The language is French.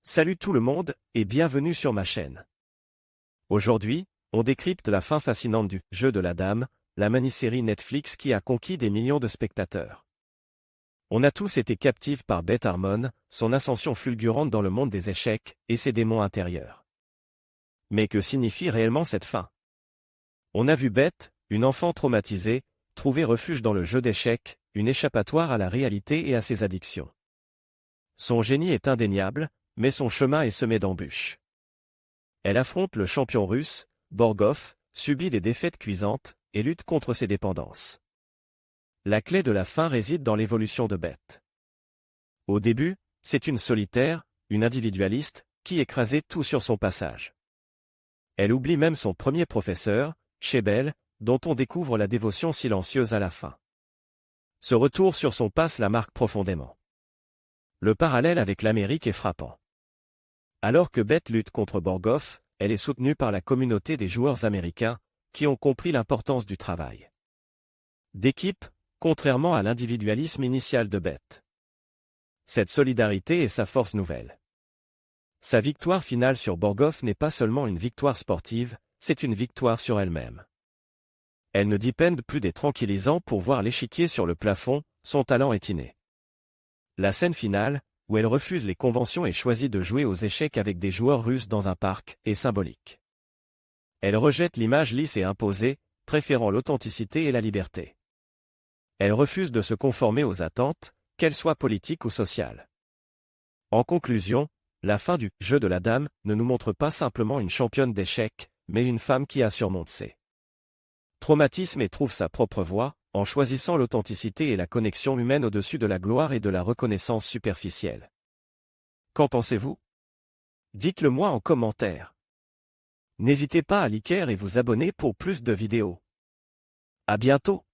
Salut tout le monde, et bienvenue sur ma chaîne. Aujourd'hui, on décrypte la fin fascinante du Jeu de la Dame, la mini-série Netflix qui a conquis des millions de spectateurs. On a tous été captifs par Beth Harmon, son ascension fulgurante dans le monde des échecs, et ses démons intérieurs. Mais que signifie réellement cette fin? On a vu Beth, une enfant traumatisée, trouver refuge dans le jeu d'échecs, une échappatoire à la réalité et à ses addictions. Son génie est indéniable, mais son chemin est semé d'embûches. Elle affronte le champion russe, Borgov, subit des défaites cuisantes, et lutte contre ses dépendances. La clé de la fin réside dans l'évolution de Beth. Au début, c'est une solitaire, une individualiste, qui écrasait tout sur son passage. Elle oublie même son premier professeur, Shebel, dont on découvre la dévotion silencieuse à la fin. Ce retour sur son passé la marque profondément. Le parallèle avec l'Amérique est frappant. Alors que Beth lutte contre Borgov, elle est soutenue par la communauté des joueurs américains, qui ont compris l'importance du travail d'équipe, contrairement à l'individualisme initial de Beth. Cette solidarité est sa force nouvelle. Sa victoire finale sur Borgov n'est pas seulement une victoire sportive, c'est une victoire sur elle-même. Elle ne dépend plus des tranquillisants pour voir l'échiquier sur le plafond, son talent est inné. La scène finale, où elle refuse les conventions et choisit de jouer aux échecs avec des joueurs russes dans un parc, est symbolique. Elle rejette l'image lisse et imposée, préférant l'authenticité et la liberté. Elle refuse de se conformer aux attentes, qu'elles soient politiques ou sociales. En conclusion, la fin du Jeu de la Dame ne nous montre pas simplement une championne d'échecs, mais une femme qui a surmonté ses traumatismes et trouve sa propre voie, en choisissant l'authenticité et la connexion humaine au-dessus de la gloire et de la reconnaissance superficielle. Qu'en pensez-vous? Dites-le moi en commentaire. N'hésitez pas à liker et vous abonner pour plus de vidéos. À bientôt!